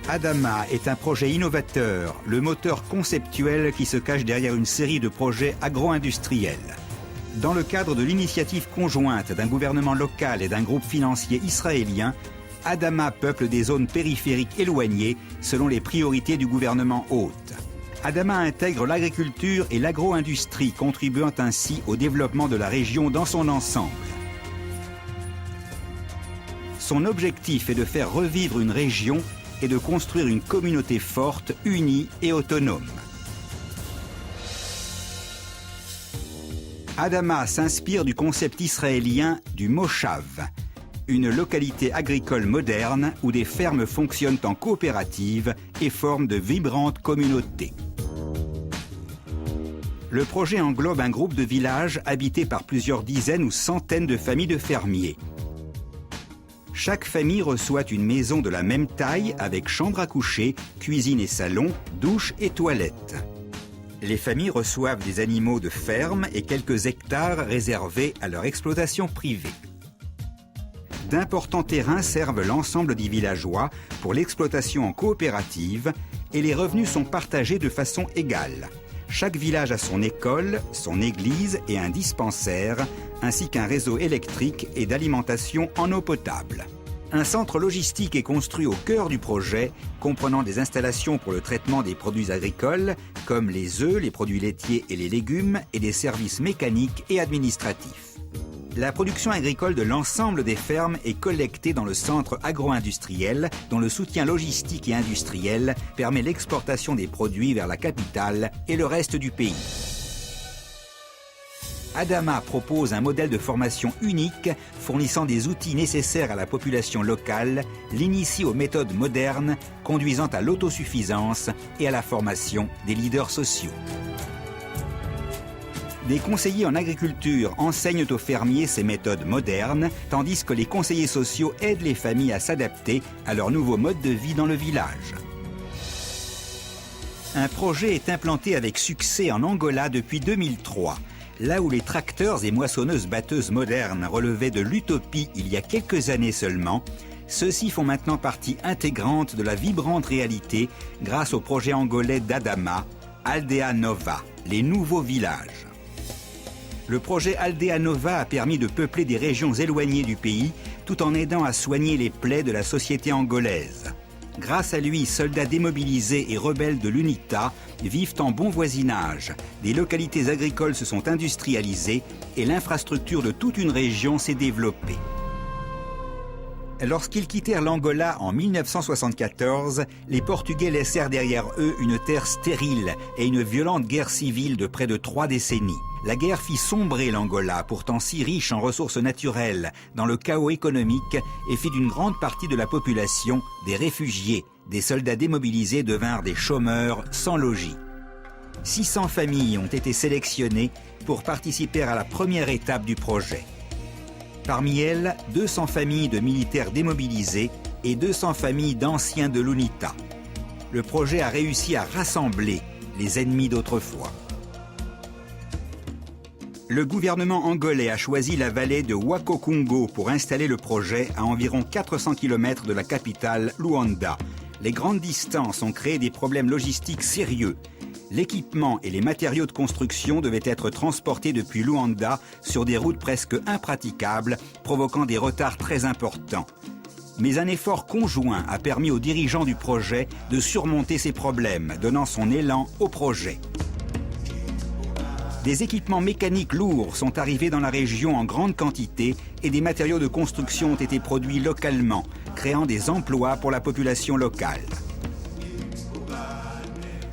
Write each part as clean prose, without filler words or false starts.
Adama est un projet innovateur, le moteur conceptuel qui se cache derrière une série de projets agro-industriels. Dans le cadre de l'initiative conjointe d'un gouvernement local et d'un groupe financier israélien, Adama peuple des zones périphériques éloignées selon les priorités du gouvernement hôte. Adama intègre l'agriculture et l'agro-industrie, contribuant ainsi au développement de la région dans son ensemble. Son objectif est de faire revivre une région et de construire une communauté forte, unie et autonome. Adama s'inspire du concept israélien du moshav, une localité agricole moderne où des fermes fonctionnent en coopérative et forment de vibrantes communautés. Le projet englobe un groupe de villages habités par plusieurs dizaines ou centaines de familles de fermiers. Chaque famille reçoit une maison de la même taille avec chambre à coucher, cuisine et salon, douche et toilette. Les familles reçoivent des animaux de ferme et quelques hectares réservés à leur exploitation privée. D'importants terrains servent l'ensemble des villageois pour l'exploitation en coopérative et les revenus sont partagés de façon égale. Chaque village a son école, son église et un dispensaire, ainsi qu'un réseau électrique et d'alimentation en eau potable. Un centre logistique est construit au cœur du projet, comprenant des installations pour le traitement des produits agricoles, comme les œufs, les produits laitiers et les légumes, et des services mécaniques et administratifs. La production agricole de l'ensemble des fermes est collectée dans le centre agro-industriel, dont le soutien logistique et industriel permet l'exportation des produits vers la capitale et le reste du pays. Adama propose un modèle de formation unique, fournissant des outils nécessaires à la population locale, l'initie aux méthodes modernes, conduisant à l'autosuffisance et à la formation des leaders sociaux. Des conseillers en agriculture enseignent aux fermiers ces méthodes modernes, tandis que les conseillers sociaux aident les familles à s'adapter à leur nouveau mode de vie dans le village. Un projet est implanté avec succès en Angola depuis 2003. Là où les tracteurs et moissonneuses-batteuses modernes relevaient de l'utopie il y a quelques années seulement, ceux-ci font maintenant partie intégrante de la vibrante réalité grâce au projet angolais d'Adama, Aldea Nova, les nouveaux villages. Le projet Aldea Nova a permis de peupler des régions éloignées du pays tout en aidant à soigner les plaies de la société angolaise. Grâce à lui, soldats démobilisés et rebelles de l'UNITA vivent en bon voisinage. Des localités agricoles se sont industrialisées et l'infrastructure de toute une région s'est développée. Lorsqu'ils quittèrent l'Angola en 1974, les Portugais laissèrent derrière eux une terre stérile et une violente guerre civile de près de 3 décennies. La guerre fit sombrer l'Angola, pourtant si riche en ressources naturelles, dans le chaos économique et fit d'une grande partie de la population des réfugiés. Des soldats démobilisés devinrent des chômeurs sans logis. 600 familles ont été sélectionnées pour participer à la première étape du projet. Parmi elles, 200 familles de militaires démobilisés et 200 familles d'anciens de l'UNITA. Le projet a réussi à rassembler les ennemis d'autrefois. Le gouvernement angolais a choisi la vallée de Wakokungo pour installer le projet à environ 400 km de la capitale, Luanda. Les grandes distances ont créé des problèmes logistiques sérieux. L'équipement et les matériaux de construction devaient être transportés depuis Luanda sur des routes presque impraticables, provoquant des retards très importants. Mais un effort conjoint a permis aux dirigeants du projet de surmonter ces problèmes, donnant son élan au projet. Des équipements mécaniques lourds sont arrivés dans la région en grande quantité et des matériaux de construction ont été produits localement, créant des emplois pour la population locale.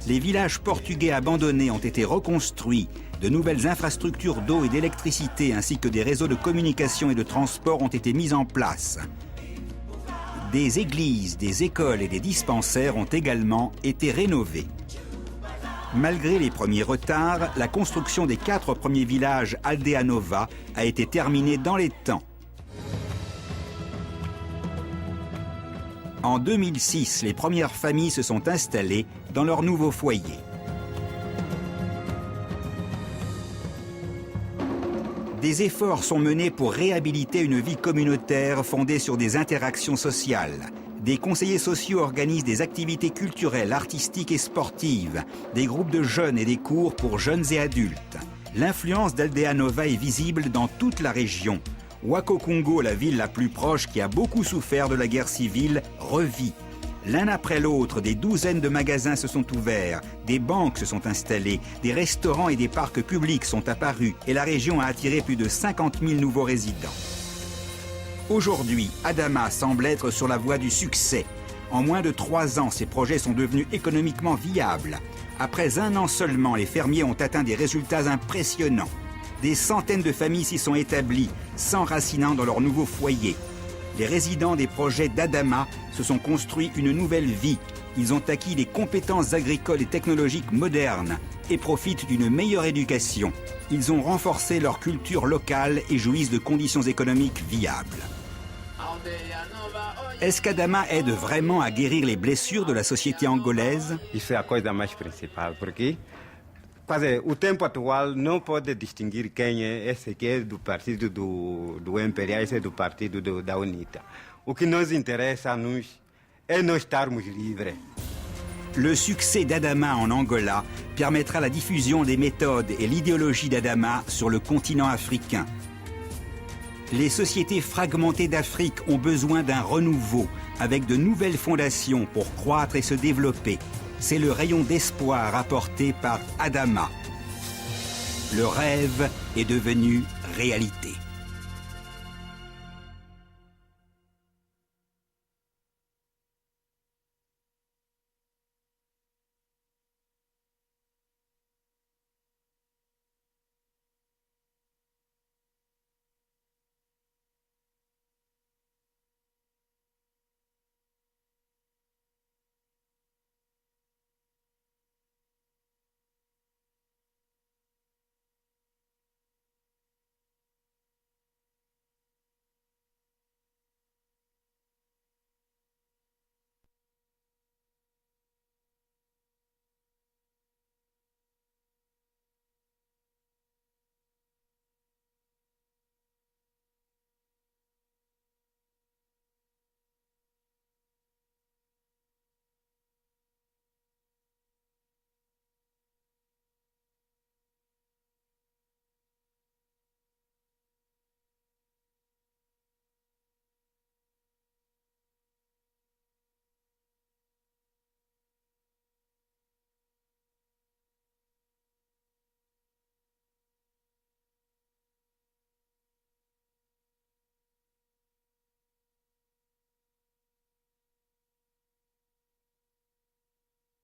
Les villages portugais abandonnés ont été reconstruits, de nouvelles infrastructures d'eau et d'électricité ainsi que des réseaux de communication et de transport ont été mis en place. Des églises, des écoles et des dispensaires ont également été rénovés. Malgré les premiers retards, la construction des 4 premiers villages Aldea Nova a été terminée dans les temps. En 2006, les premières familles se sont installées dans leur nouveau foyer. Des efforts sont menés pour réhabiliter une vie communautaire fondée sur des interactions sociales. Des conseillers sociaux organisent des activités culturelles, artistiques et sportives, des groupes de jeunes et des cours pour jeunes et adultes. L'influence d'Aldea Nova est visible dans toute la région. Ouakokungo, la ville la plus proche qui a beaucoup souffert de la guerre civile, revit. L'un après l'autre, des douzaines de magasins se sont ouverts, des banques se sont installées, des restaurants et des parcs publics sont apparus et la région a attiré plus de 50 000 nouveaux résidents. Aujourd'hui, Adama semble être sur la voie du succès. En moins de 3 ans, ces projets sont devenus économiquement viables. Après 1 an seulement, les fermiers ont atteint des résultats impressionnants. Des centaines de familles s'y sont établies, s'enracinant dans leur nouveau foyer. Les résidents des projets d'Adama se sont construits une nouvelle vie. Ils ont acquis des compétences agricoles et technologiques modernes et profitent d'une meilleure éducation. Ils ont renforcé leur culture locale et jouissent de conditions économiques viables. Est-ce qu'Adama aide vraiment à guérir les blessures de la société angolaise? Isso é a coisa mais principal, porque o tempo atual não pode distinguir quem é esse que é do partido do Imperial, esse é do partido da UNITA. O que nos interessa a nós é nós estarmos livres. Le succès d'Adama en Angola permettra la diffusion des méthodes et l'idéologie d'Adama sur le continent africain. Les sociétés fragmentées d'Afrique ont besoin d'un renouveau, avec de nouvelles fondations pour croître et se développer. C'est le rayon d'espoir apporté par Adama. Le rêve est devenu réalité.